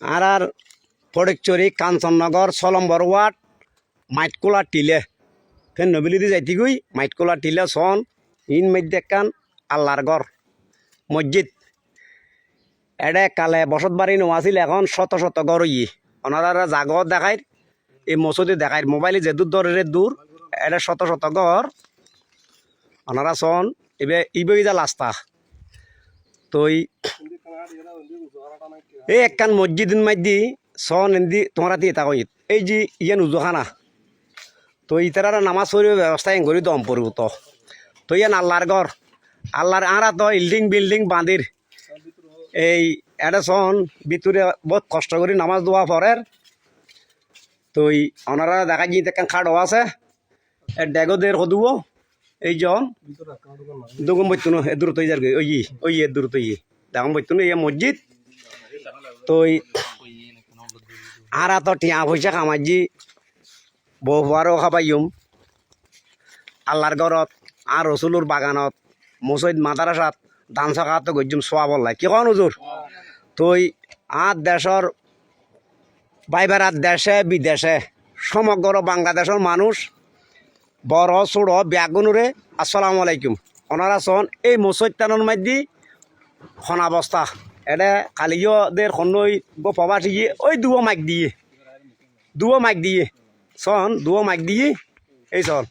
আর ফটিকছড়ি কাঞ্চননগর 6 নম্বর word মাইটকোলা টিলে ফের নবিলি দিয়ে যাইতে গই মাইটকোলা টিলে সন ইন মধ্যে কান আল্লাহর ঘর মসজিদ এডে কালে বসত বাড়ি নোয়াছিল এখন শত শত ঘর ইয়ে ওনারা জাগত দেখায় এই মসজিদে দেখায় মোবাইলে যে দূর দরের দূর এটা শত শত ঘর ওনারা সন এবার ইবই যা লাস্তা তো এই একখান মসজিদ মাইদি সন এন্দি তোমরা দিয়ে তাকই এই যে ইয়ান উজুখানা তো ইতারা নামাজ পড়িব ব্যবস্থা করি দম পড়ব তো ইয়ান আল্লাহর ঘর আল্লাহর আরা তো বিল্ডিং বাঁধির এই এটা সন ভিতরে বহুত কষ্ট করে নামাজ দোয়া পড়ের তো ওনারা দেখা যায় একখান খাট আছে ডেগোদের হদুব এই জন দুগম বইতুন এদূর তৈ যার ওই এদূর তৈ দেখম বইতুন এই মসজিদ তো আর তো টিয়া পয়সা কামাজি বহুবারও খাবাইম আল্লাহর ঘরত আর রসুলুর বাগানত মসজিদ মাদারাসাত দান সকাত গজ্জুম সোয়া বললাই কি কন হুজুর তই আর দেশর বাইবেরাত দেশে বিদেশে সমগ্র বাংলাদেশের মানুষ বড় ছোট ব্যাগুনুরে আসসালামু আলাইকুম ওনারা সন এই মসজিদটানোর মধ্যে খনাবস্থা এটা কালিয়দের খনই প্রবাসী ওই দুয়ো মাইক দিয়ে সন দুয়ো মাইক দিয়ে এই সন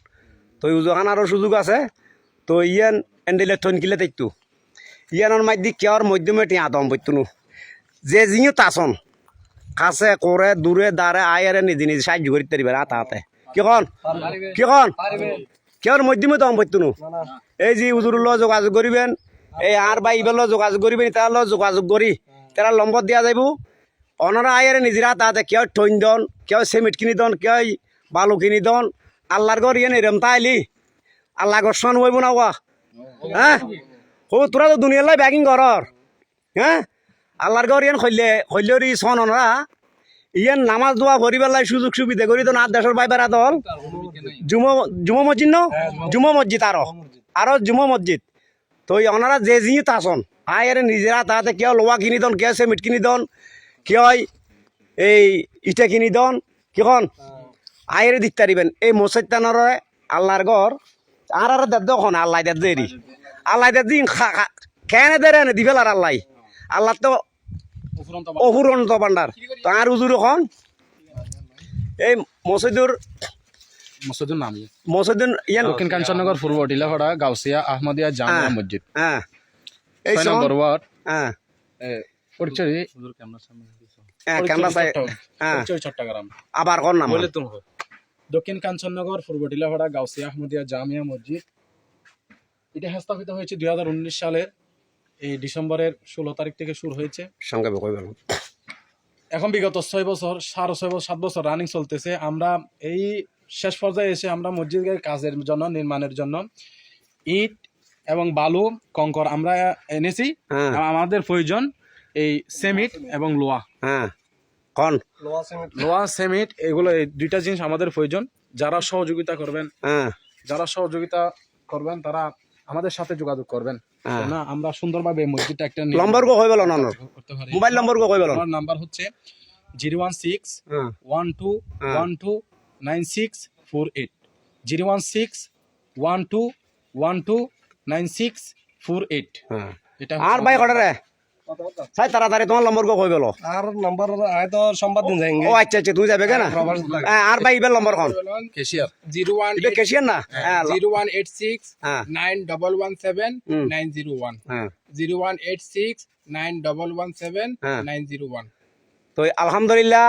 তো উজোখানারও সুযোগ আছে তো ইয়ান এন্ডেলে থনকিলে তাইতো ইয়ানোর মধ্যে কেওর মধ্যমে টিয়া দম বইতুনো যে জিনিও তাসন কাছে করে দূরে দাঁড়ে আয়ারে নিজে নিজে সাহায্য করতে পারিবে হাতে কি কেওর মধ্যমে দম বইতুনো এই যে উজুর যোগাযোগ করিবেন এই আর বা ইবেল যোগাযোগ করিবেন তার যোগাযোগ করি তারা নম্বর দিয়া যাইব অনারা আয়ারে নিজের হাতে কেউ ঠইন দন কেউ সিমেন্ট কিনি দন কেউ বালু কিনি দন আল্লাহর ঘর ইয়ে এরম তাইলি আল্লাহ গর্ষণ হইব না ওয়া হ্যাঁ ও তোরা তো দুনিয়ার লাই ব্যাগিং ঘর হ্যাঁ আল্লাহর ঘর ইয়ান খৈলের সন ওনারা ইয়ান নামাজ দোয়া করিবার লাই সুযোগ সুবিধা করি তো না দেশের বাইবেরা দল জুমো মসজিদ ন জুমো মসজিদ আরো জুমো মসজিদ তো ওনারা যে জিনিস আসন আয়ের নিজেরা তাতে কেউ লোয়া কিনি দন কেউ সিমেন্ট কিনি দন কেউ এই ইটা কিনি দন কিখন আয়ের দিতে পারিবেন এই মসজিদটানোর আল্লাহর ঘর আর দেখুন আল্লাহ দেরি আল্লাহ দিন কেনে দেরে দিবেল আর আল্লাহ তো অফুরন্ত ভান্ডার তো আর উজুর এখন এই মসজিদুর নাম মসজিদুর ইয়ান দক্ষিণ কাঞ্চননগর পূর্ব টিলাপাড়া গাউসিয়া আহমদিয়া জামিয়া মসজিদ হ্যাঁ এই 6 নম্বর ওয়ার্ড হ্যাঁ পরিচয় চট্টগ্রাম আবার কোন নাম দক্ষিণ কাঞ্চননগর পূর্ব টিলাপাড়া গাউসিয়া আহমদিয়া জামিয়া মসজিদ এটা স্থাপিত হয়েছে 2019 সালের এই ডিসেম্বরের 16 তারিখ থেকে শুরু হয়েছে সঙ্গে এখন বিগত 6 বছর 7 বছর রানিং চলতেছে আমরা এই শেষ পর্যায়ে এসে আমরা মসজিদের কাজের জন্য নির্মাণের জন্য ইট এবং বালু কংকর আমরা এনেছি আমাদের প্রয়োজন এই সিমেন্ট এবং লোহা লোহা সিমেন্ট এগুলো এই দুইটা জিনিস আমাদের প্রয়োজন যারা সহযোগিতা করবেন তারা আমাদের সাথে যোগাযোগ করবেন না আমরা সুন্দরভাবে মসজিদটা একটা নম্বর কো কই বলো না মোবাইল নম্বর কো কই বলো আমার নাম্বার হচ্ছে 01612129648 01612129648 এটা আর ভাই কটা রে সাই তাড়াতাড়ি তোমার নম্বর কো কই বলো আর নম্বর আয় তো সোমবার দিন যাएंगे ও আচ্ছা তুই যাবে কেন আর ভাই ইবেল নম্বর কোন কেশিয়ার 01 ইবে কেশিয়ার না 0186917 0186917 তো আলহামদুলিল্লাহ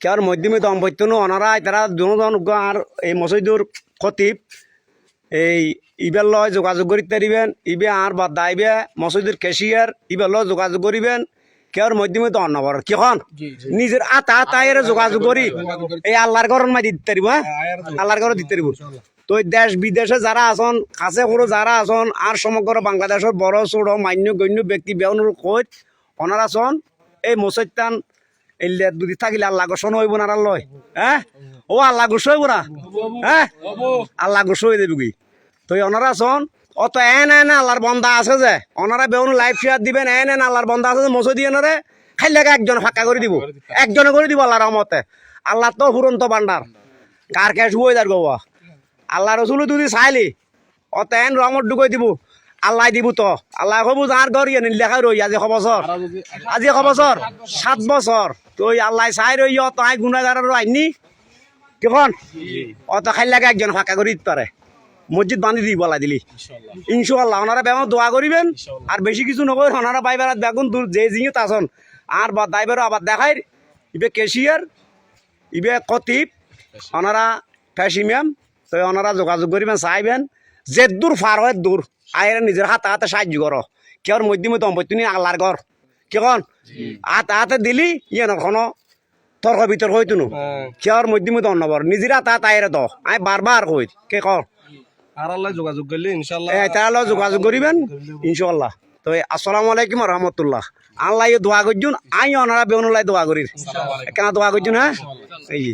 কেয়ার মধ্যমে দম বৈতনু ওনারা তারা দুজন আর এই মসজিদুর খতিব এই ইবেল লয় যোগাযোগ করিতে দিবেন ইবে আর বাদ দাইবে মসজিদের ক্যাশিয়ার ইবেল লয় যোগাযোগ করিবেন কেয়ার মধ্যমে তো অন্নবর কিখন নিজের আতায়ের যোগাযোগ করি এই আল্লাহর ঘর মাই দিতে পারিব হ্যাঁ আল্লাহর ঘর দিতে পারিব তো দেশ বিদেশে যারা আছেন কাছে সরু যারা আছেন আর সমগ্র বাংলাদেশের বড় ছোট মান্য গণ্য ব্যক্তি বেউনুর কই ওনারা আছেন এই মসজিদটান এলে দুদি থাকিলে আল্লাহ গোসন হইব না লয় হ্যাঁ ও আল্লাহ গোস হইব না হ্যাঁ আল্লাহ গোস হয়ে দেবে তো ওনারা শোন অত এন আল্লাহর বন্ধা আছে যে ওনারা বেউন লাইফ শেয়ার দিবেন এন আল্লাহর বন্ধা আছে যে মসজিদ এনারে খাইলে একজন ফাঁকা করে দিব, একজনে করে দিব আল্লাহর রহমতে। আল্লাহ তো ফুরন্ত ভান্ডার, কার কে শুয়ে যার গোয়া। আল্লাহ রসুল যদি চাইলি অত এন রহমত ঢুকাই দিব, আল্লাহ দিব তো। আল্লাহ কব যার ঘর ইয়ে লেখা রই আজি ক বছর, আজি ক বছর 7 বছর তুই আল্লাহ চাই রই অত আই গুণাগারের আইনি কেমন অত খাইলাকে একজন ফাঁকা করে দিতে পারে, মসজিদ বান্ধি দিব বলা দিলি ইনশাল্লাহ। ওনারা বেমন দোয়া করিবেন আর বেশি কিছু নকর। ওনারা বাইবার বেগুন দূর যে জিনিস আসন আর বা দাইবার আবার দেখাই ইবে কেশিয়ার ইবে কতিব ওনারা ফ্যাসিমিয়াম তো ওনারা যোগাযোগ করিবেন চাইবেন যে দূর ফার হয় দূর আয়ের নিজের হাতে হাতে সাহায্য করো। কেউর মধ্যে দম্পতি নি আল্লাহর ঘর কেমন হাতে হাতে দিলি ইয়ে নখনো তর্ক বিতর্ক হইতো নো কেউর মধ্যে অন্নবর নিজের হাতে হাতে আয়ের দ আমি বারবার কই কে কর আর আল্লাহ যোগাযোগ করলে ইনশাআল্লাহ তাহলে যোগাযোগ করিবেন ইনশাল্লাহ। তো আসসালামু আলাইকুম রহমতুল্লাহ। আল্লাহ দোয়া করছুন আই ওনারা বেউনুল্লাহ দোয়া করির কেন দোয়া করছুন হ্যাঁ এই